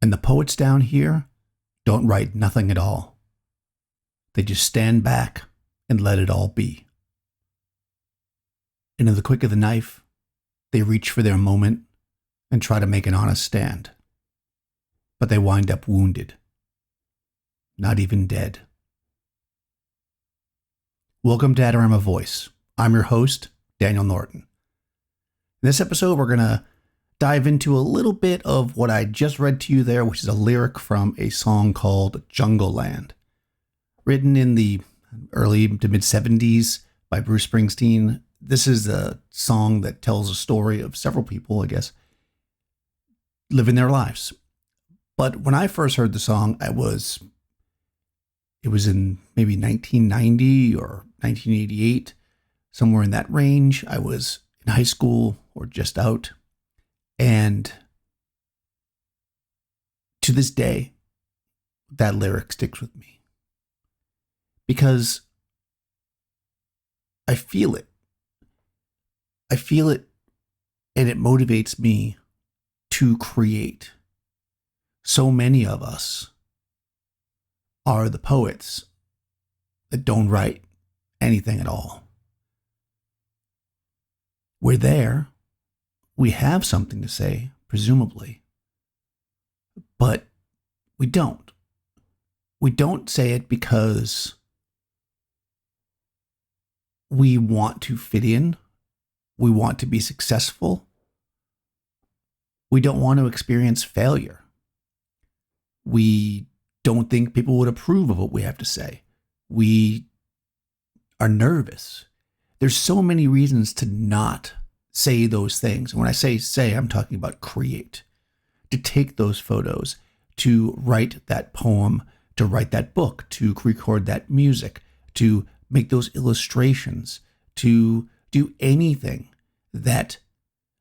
And the poets down here don't write nothing at all. They just stand back and let it all be. And in the quick of the knife, they reach for their moment and try to make an honest stand. But they wind up wounded, not even dead. Welcome to Adorama Voice. I'm your host, Daniel Norton. In this episode, we're going to dive into a little bit of what I just read to you there, which is a lyric from a song called Jungle Land, written in the early to mid 70s by Bruce Springsteen. This is a song that tells a story of several people, I guess, living their lives. But when I first heard the song, it was in maybe 1990 or 1988, somewhere in that range. I was in high school or just out. And to this day, that lyric sticks with me because I feel it. I feel it, and it motivates me to create. So many of us are the poets that don't write anything at all. We're there. We have something to say, presumably, but we don't. We don't say it because we want to fit in. We want to be successful. We don't want to experience failure. We don't think people would approve of what we have to say. We are nervous. There's so many reasons to not say those things. And when I say, I'm talking about create, to take those photos, to write that poem, to write that book, to record that music, to make those illustrations, to do anything that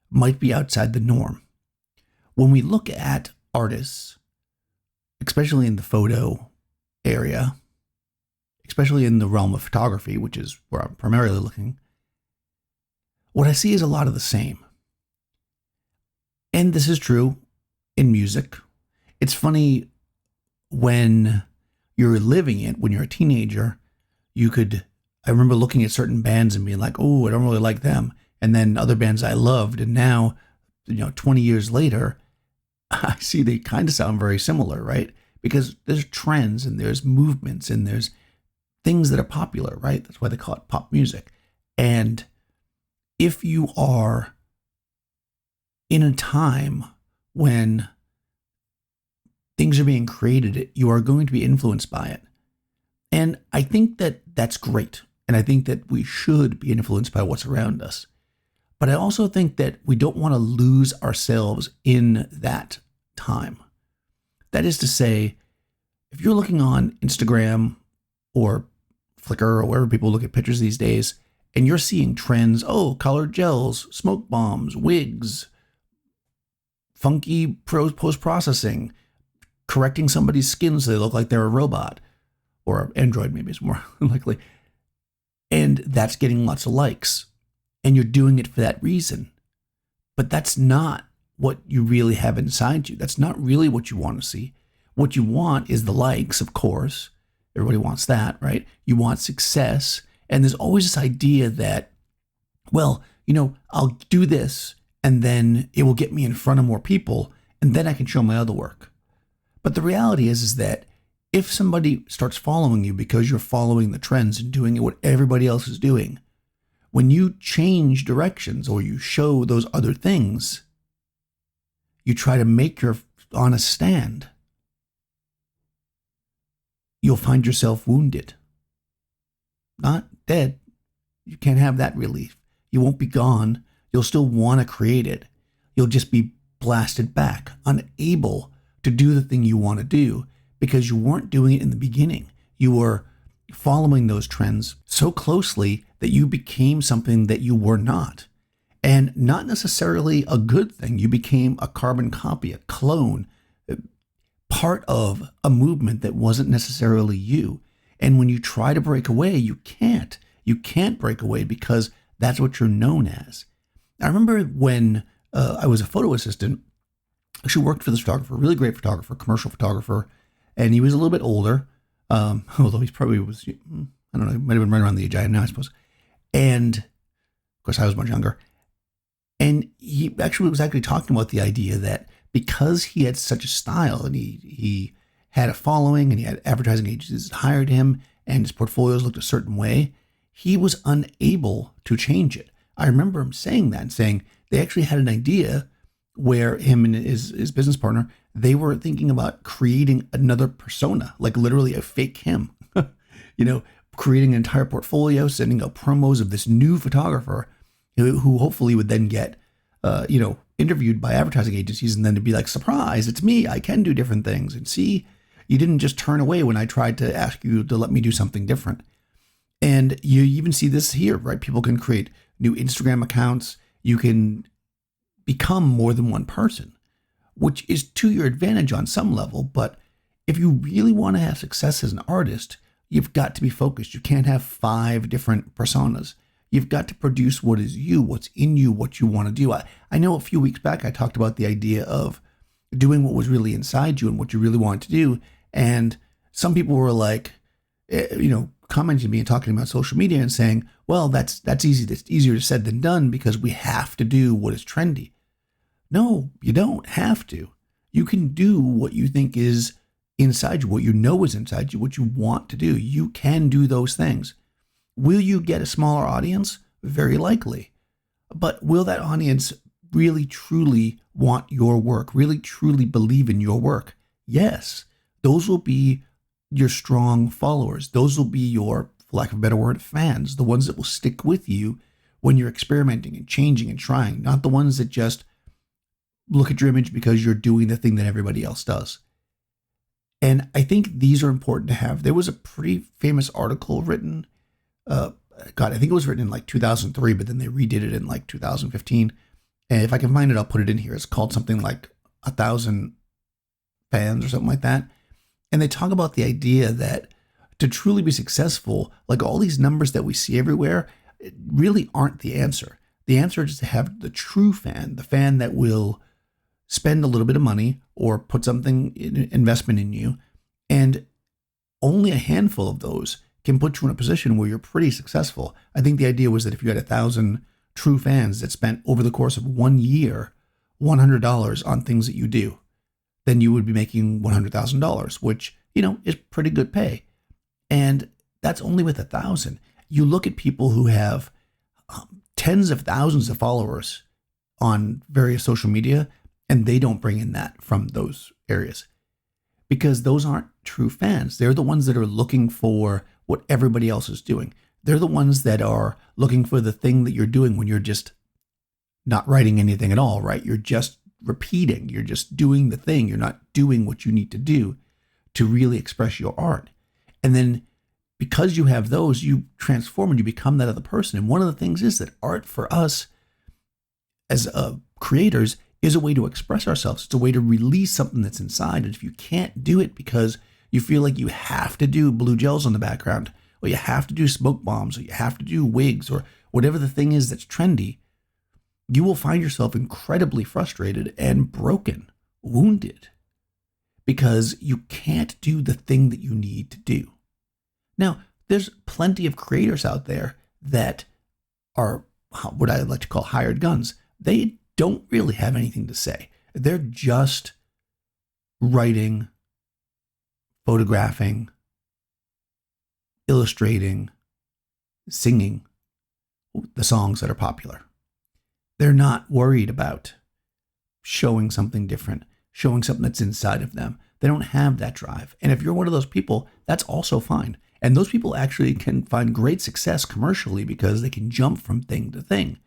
might be outside the norm. When we look at artists, especially in the photo area, especially in the realm of photography, which is where I'm primarily looking, what I see is a lot of the same. And this is true in music. It's funny when you're living it, when you're a teenager, I remember looking at certain bands and being like, oh, I don't really like them. And then other bands I loved. And now, 20 years later, I see they kind of sound very similar, right? Because there's trends and there's movements and there's things that are popular, right? That's why they call it pop music. And if you are in a time when things are being created, you are going to be influenced by it. And I think that that's great. And I think that we should be influenced by what's around us. But I also think that we don't want to lose ourselves in that time. That is to say, if you're looking on Instagram or Flickr or wherever people look at pictures these days, and you're seeing trends, colored gels, smoke bombs, wigs, funky post-processing, correcting somebody's skin so they look like they're a robot, or an android maybe is more likely. And that's getting lots of likes. And you're doing it for that reason. But that's not what you really have inside you. That's not really what you want to see. What you want is the likes, of course. Everybody wants that, right? You want success. And there's always this idea that, I'll do this and then it will get me in front of more people and then I can show my other work. But the reality is that if somebody starts following you because you're following the trends and doing what everybody else is doing, when you change directions or you show those other things, you try to make your honest stand, you'll find yourself wounded. Not dead. You can't have that relief. You won't be gone. You'll still want to create it. You'll just be blasted back, unable to do the thing you want to do because you weren't doing it in the beginning. You were following those trends so closely that you became something that you were not. And not necessarily a good thing. You became a carbon copy, a clone, part of a movement that wasn't necessarily you. And when you try to break away, you can't. You can't break away because that's what you're known as. I remember when I was a photo assistant Actually worked for this photographer, really great photographer, commercial photographer, and he was a little bit older, although he's probably was, I don't know, he might have been right around the age I am now, I suppose. And of course, I was much younger. And he actually was talking about the idea that because he had such a style and he had a following and he had advertising agencies that hired him and his portfolios looked a certain way, he was unable to change it. I remember him saying that and saying they actually had an idea where him and his business partner, they were thinking about creating another persona, like literally a fake him, creating an entire portfolio, sending out promos of this new photographer who hopefully would then get, interviewed by advertising agencies and then to be like, surprise, it's me. I can do different things. And see, you didn't just turn away when I tried to ask you to let me do something different. And you even see this here, right? People can create new Instagram accounts. You can become more than one person, which is to your advantage on some level. But if you really want to have success as an artist, you've got to be focused. You can't have 5 different personas. You've got to produce what is you, what's in you, what you want to do. I know a few weeks back, I talked about the idea of doing what was really inside you and what you really wanted to do. And some people were like, commenting to me and talking about social media and saying, well, that's easy. That's easier said than done because we have to do what is trendy. No, you don't have to. You can do what you think is inside you, what you know is inside you, what you want to do. You can do those things. Will you get a smaller audience? Very likely. But will that audience really truly want your work, really truly believe in your work? Yes. Those will be your strong followers. Those will be your, for lack of a better word, fans, the ones that will stick with you when you're experimenting and changing and trying, not the ones that just look at your image because you're doing the thing that everybody else does. And I think these are important to have. There was a pretty famous article written, I think it was written in like 2003, but then they redid it in like 2015. And if I can find it, I'll put it in here. It's called something like 1,000 fans or something like that. And they talk about the idea that to truly be successful, like all these numbers that we see everywhere, really aren't the answer. The answer is to have the true fan, the fan that will spend a little bit of money or put something in investment in you. And only a handful of those can put you in a position where you're pretty successful. I think the idea was that if you had 1,000 true fans that spent over the course of 1 year, $100 on things that you do, then you would be making $100,000, which, is pretty good pay. And that's only with 1,000. You look at people who have tens of thousands of followers on various social media, and they don't bring in that from those areas because those aren't true fans. They're the ones that are looking for what everybody else is doing. They're the ones that are looking for the thing that you're doing when you're just not writing anything at all, right? You're just repeating. You're just doing the thing. You're not doing what you need to do to really express your art. And then because you have those, you transform and you become that other person. And one of the things is that art for us as creators is a way to express ourselves. It's a way to release something that's inside. And if you can't do it because you feel like you have to do blue gels on the background, or you have to do smoke bombs, or you have to do wigs, or whatever the thing is that's trendy, you will find yourself incredibly frustrated and broken, wounded, because you can't do the thing that you need to do. Now, there's plenty of creators out there that are what I like to call hired guns. They don't really have anything to say. They're just writing, photographing, illustrating, singing the songs that are popular. They're not worried about showing something different, showing something that's inside of them. They don't have that drive. And if you're one of those people, that's also fine. And those people actually can find great success commercially because they can jump from thing to thing.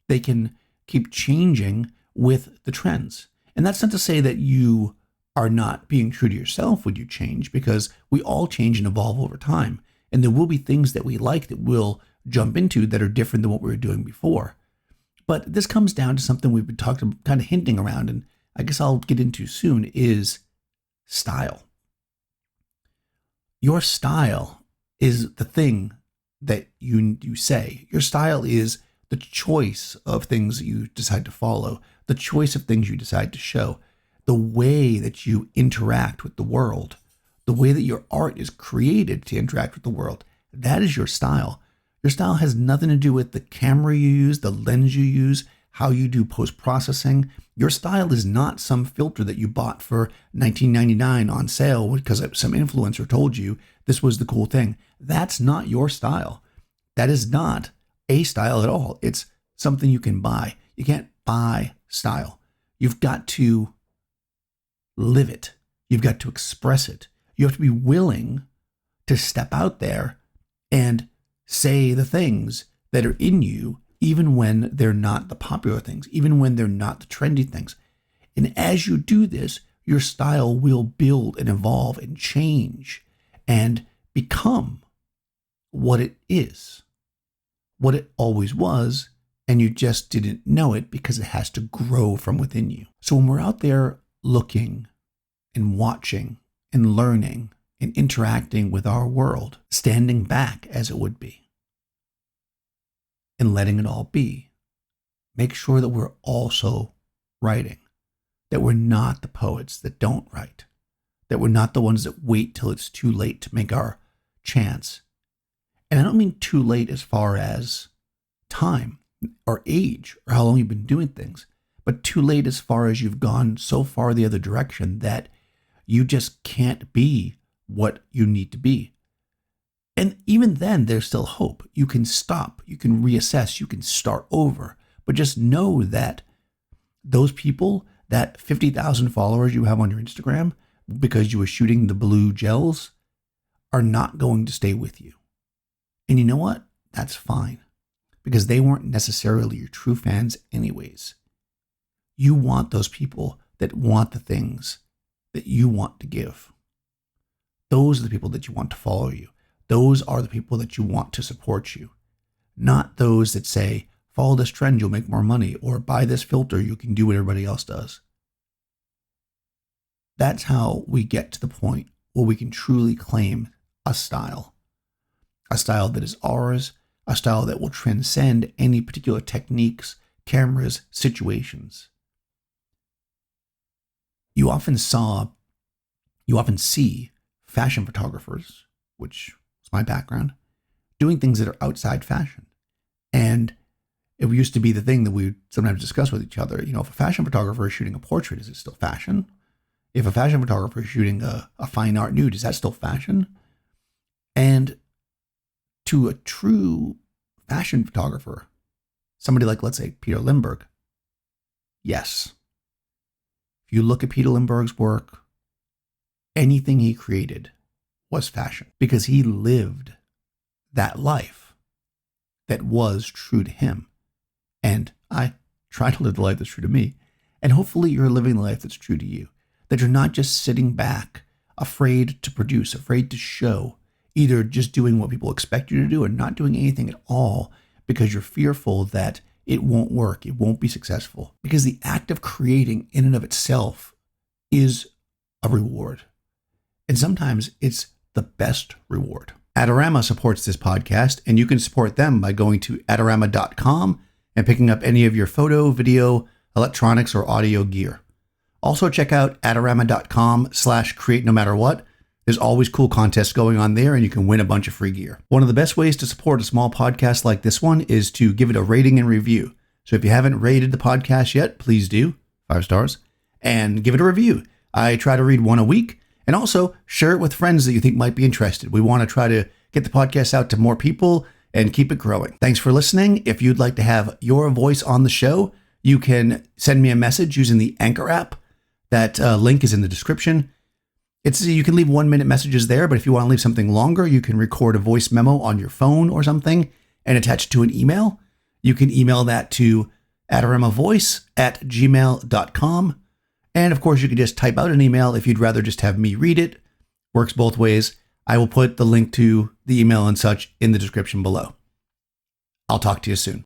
They can keep changing with the trends. And that's not to say that you are not being true to yourself when you change, because we all change and evolve over time. And there will be things that we like that we'll jump into that are different than what we were doing before. But this comes down to something we've been talking, kind of hinting around, and I guess I'll get into soon, is style. Your style is the thing that you say. Your style is the choice of things that you decide to follow, the choice of things you decide to show. the way that you interact with the world, the way that your art is created to interact with the world, that is your style. Your style has nothing to do with the camera you use, the lens you use, how you do post-processing. Your style is not some filter that you bought for $19.99 on sale because some influencer told you this was the cool thing. That's not your style. That is not a style at all. It's something you can buy. You can't buy style. You've got to live it. You've got to express it. You have to be willing to step out there and say the things that are in you, even when they're not the popular things, even when they're not the trendy things. And as you do this, your style will build and evolve and change and become what it is, what it always was, and you just didn't know it because it has to grow from within you. So when we're out there looking and watching and learning and interacting with our world, standing back as it would be, and letting it all be, make sure that we're also writing, that we're not the poets that don't write, that we're not the ones that wait till it's too late to make our chance. And I don't mean too late as far as time or age or how long you've been doing things, but too late as far as you've gone so far the other direction that you just can't be what you need to be. And even then, there's still hope. You can stop, you can reassess, you can start over. But just know that those people, that 50,000 followers you have on your Instagram because you were shooting the blue gels, are not going to stay with you. And you know what? That's fine, because they weren't necessarily your true fans anyways. You want those people that want the things that you want to give. Those are the people that you want to follow you. Those are the people that you want to support you, not those that say, follow this trend, you'll make more money, or buy this filter, you can do what everybody else does. That's how we get to the point where we can truly claim a style that is ours, a style that will transcend any particular techniques, cameras, situations. You often see fashion photographers, which my background, doing things that are outside fashion. And it used to be the thing that we would sometimes discuss with each other. You know, if a fashion photographer is shooting a portrait, is it still fashion? If a fashion photographer is shooting a fine art nude, is that still fashion? And to a true fashion photographer, somebody like, let's say, Peter Lindbergh, yes. If you look at Peter Lindbergh's work, anything he created was fashion, because he lived that life that was true to him. And I try to live the life that's true to me. And hopefully you're living the life that's true to you, that you're not just sitting back, afraid to produce, afraid to show, either just doing what people expect you to do or not doing anything at all because you're fearful that it won't work, it won't be successful. Because the act of creating in and of itself is a reward. And sometimes it's the best reward. Adorama supports this podcast, and you can support them by going to adorama.com and picking up any of your photo, video, electronics, or audio gear. Also check out adorama.com/create no matter what. There's always cool contests going on there, and you can win a bunch of free gear. One of the best ways to support a small podcast like this one is to give it a rating and review. So if you haven't rated the podcast yet, please do, 5 stars, and give it a review. I try to read one a week. And also share it with friends that you think might be interested. We want to try to get the podcast out to more people and keep it growing. Thanks for listening. If you'd like to have your voice on the show, you can send me a message using the Anchor app. That link is in the description. You can leave 1-minute messages there, but if you want to leave something longer, you can record a voice memo on your phone or something and attach it to an email. You can email that to adoramavoice@gmail.com. And of course, you can just type out an email if you'd rather just have me read it. Works both ways. I will put the link to the email and such in the description below. I'll talk to you soon.